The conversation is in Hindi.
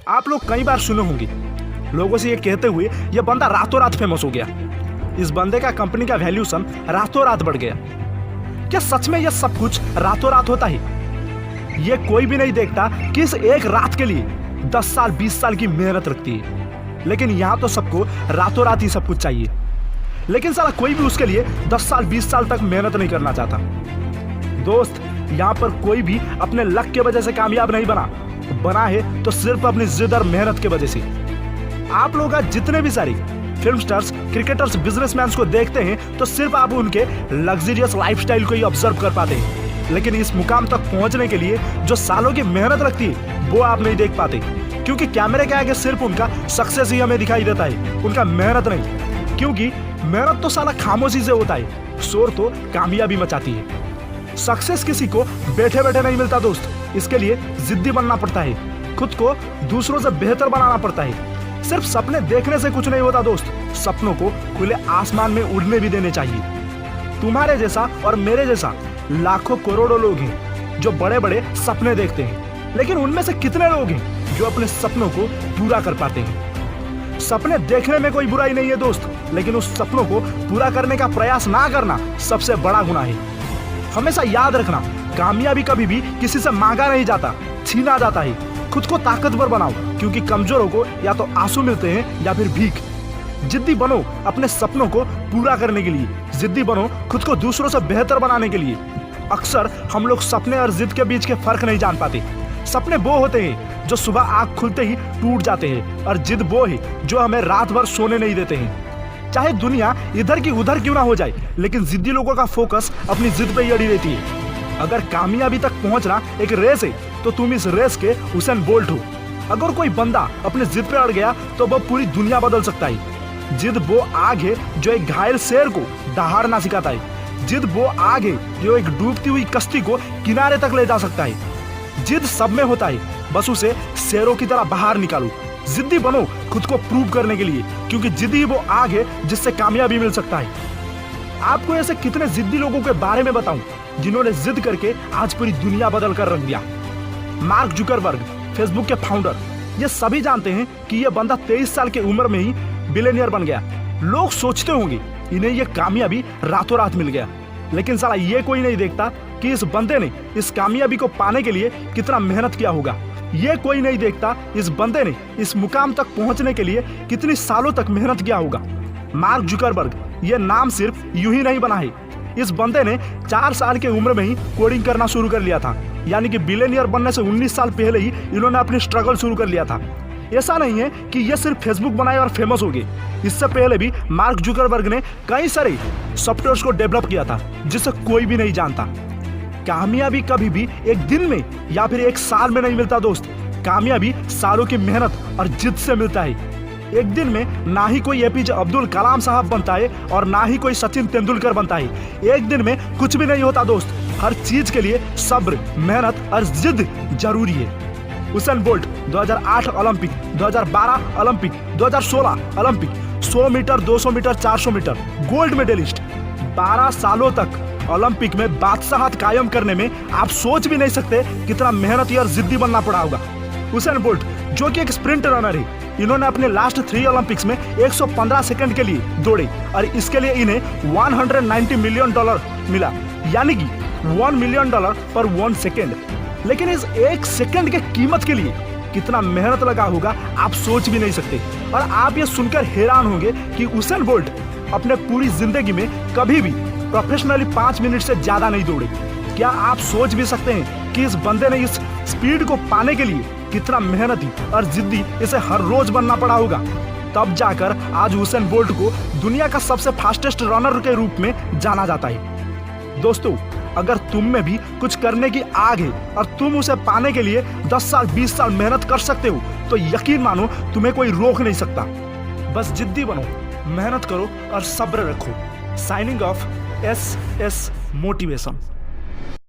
आप लोग कई बार सुने होंगे लोगों से ये कहते हुए ये बंदा रातों रात फेमस हो गया, इस बंदे का कंपनी का वैल्यूएशन रातों रात बढ़ गया। क्या सच में ये सब कुछ रातों रात होता है? ये कोई भी नहीं देखता कि इस एक रात के लिए 10 साल 20 साल की मेहनत लगती है, लेकिन यहाँ तो सबको रातों रात ही सब कुछ चाहिए। लेकिन साला कोई भी उसके लिए 10 साल 20 साल तक मेहनत नहीं करना चाहता। दोस्त, यहाँ पर कोई भी अपने लक के वजह से कामयाब नहीं बना है तो सिर्फ अपनी जिद और मेहनत के वजह से। आप लोग आज जितने भी सारे फिल्म स्टार्स, क्रिकेटर्स, बिजनेसमैन को देखते हैं तो सिर्फ आप उनके लग्जरियस लाइफस्टाइल को ही ऑब्जर्व कर पाते हैं, लेकिन इस मुकाम तक पहुंचने के लिए जो सालों की मेहनत लगती है वो आप नहीं देख पाते, क्योंकि कैमरे के आगे सिर्फ उनका सक्सेस ही हमें दिखाई देता है, उनका मेहनत नहीं। क्योंकि मेहनत तो साला खामोशी से होता है, शोर तो कामयाबी मचाती है। सक्सेस किसी को बैठे बैठे नहीं मिलता दोस्त, इसके लिए जिद्दी बनना पड़ता है, खुद को दूसरों से बेहतर बनाना पड़ता है। सिर्फ सपने देखने से कुछ नहीं होता दोस्त, सपनों को खुले आसमान में उड़ने भी देने चाहिए। तुम्हारे जैसा और मेरे जैसा लाखों करोड़ों लोग हैं जो बड़े बड़े सपने देखते हैं, लेकिन उनमें से कितने लोग हैं जो अपने सपनों को पूरा कर पाते हैं? सपने देखने में कोई बुराई नहीं है दोस्त, लेकिन उस सपनों को पूरा करने का प्रयास ना करना सबसे बड़ा गुनाह है। हमेशा याद रखना, कामयाबी कभी भी किसी से मांगा नहीं जाता, छीना जाता है। खुद को ताकतवर बनाओ, क्योंकि कमजोरों को या तो आंसू मिलते हैं या फिर भीख। जिद्दी बनो अपने सपनों को पूरा करने के लिए, जिद्दी बनो खुद को दूसरों से बेहतर बनाने के लिए। अक्सर हम लोग सपने और जिद के बीच के फर्क नहीं जान पाते। सपने वो होते हैं जो सुबह आँख खुलते ही टूट जाते हैं, और जिद वो है जो हमें रात भर सोने नहीं देते हैं। चाहे दुनिया इधर की उधर क्यों ना हो जाए, लेकिन जिद्दी लोगों का फोकस अपनी जिद पे ही अड़ी रहती है। अगर कामयाबी तक पहुंचना एक रेस है तो तुम इस रेस के हुसैन बोल्ट हो। अगर कोई बंदा अपने जिद पे अड़ गया तो वह पूरी दुनिया बदल सकता है। जिद वो आग है जो एक घायल शेर को दहाड़ना सिखाता है। जिद वो आग है जो एक डूबती हुई कश्ती को किनारे तक ले जा सकता है। जिद सब में होता है, बस उसे शेरों की तरह बाहर निकालो। जिद्दी बनो खुद को प्रूव करने के लिए, क्योंकि जिद ही वो आग है जिससे कामयाबी मिल सकता है। आपको ऐसे कितने जिद्दी लोगों के बारे में बताऊं जिन्होंने जिद करके आज पूरी दुनिया बदल कर रख दिया। मार्क जुकरबर्ग, फेसबुक के फाउंडर, ये सभी जानते हैं कि ये बंदा 23 साल की उम्र में ही बिलियनियर बन गया। लोग सोचते होंगे इन्हें ये कामयाबी रातों रात मिल गया, लेकिन साला ये कोई नहीं देखता कि इस बंदे ने इस कामयाबी को पाने के लिए कितना मेहनत किया होगा। ये कोई नहीं देखता इस बंदे ने इस मुकाम तक पहुंचने के लिए कितनी सालों तक मेहनत किया होगा। मार्क जुकरबर्ग ये नाम सिर्फ यूं ही नहीं बना है। इस बंदे ने 4 साल की उम्र में ही कोडिंग करना शुरू कर लिया था, यानी कि बिलियनियर बनने से 19 साल पहले ही इन्होंने अपनी स्ट्रगल शुरू कर लिया था। ऐसा नहीं है कि ये सिर्फ फेसबुक बनाए और फेमस हो गए। इससे पहले भी मार्क जुकरबर्ग ने कई सारे सॉफ्टवेयर्स को डेवलप किया था जिसे कोई भी नहीं जानता। कामयाबी कभी भी एक दिन में या फिर एक साल में नहीं मिलता दोस्त, कामयाबी सालों की मेहनत और जिद से मिलता है। एक दिन में ना ही कोई एपीजे अब्दुल कलाम साहब बनता है और ना ही कोई सचिन तेंदुलकर बनता है। एक दिन में कुछ भी नहीं होता दोस्त, हर चीज के लिए सब्र, मेहनत और जिद जरूरी है। Usain Bolt 2008 Olympic, 2012 Olympic, 2016 Olympic, 100 metre, 200 metre, 400 metre gold medalist. 12 सालों तक ओलंपिक में बादशाहत कायम करने में आप सोच भी नहीं सकते कितना मेहनती और जिद्दी बनना पड़ा होगा। हुसैन बोल्ट जो कि एक स्प्रिंट रनर है, इन्होंने अपने लास्ट 3 ओलंपिक्स में 115 सेकंड के लिए दौड़े और इसके लिए इन्हें $190 मिलियन मिला, यानी कि $1 मिलियन पर 1 सेकेंड। लेकिन इस 1 सेकेंड के कीमत के लिए कितना मेहनत लगा होगा आप सोच भी नहीं सकते। और आप ये सुनकर हैरान होंगे कि हुसैन बोल्ट अपने पूरी जिंदगी में कभी भी प्रोफेशनली 5 मिनट से ज्यादा नहीं दौड़े। क्या आप सोच भी सकते हैं कि इस बंदे ने इस स्पीड को पाने के लिए कितना मेहनती और जिद्दी इसे हर रोज बनना पड़ा होगा? तब जाकर आज हुसैन बोल्ट को दुनिया का सबसे फास्टेस्ट रनर के रूप में जाना जाता है। दोस्तों, अगर तुम में भी कुछ करने की आग है और तुम उसे पाने के लिए 10 साल 20 साल मेहनत कर सकते हो, तो यकीन मानो तुम्हें कोई रोक नहीं सकता। बस जिद्दी बनो, मेहनत करो और सब्र रखो। Signing off S motivation.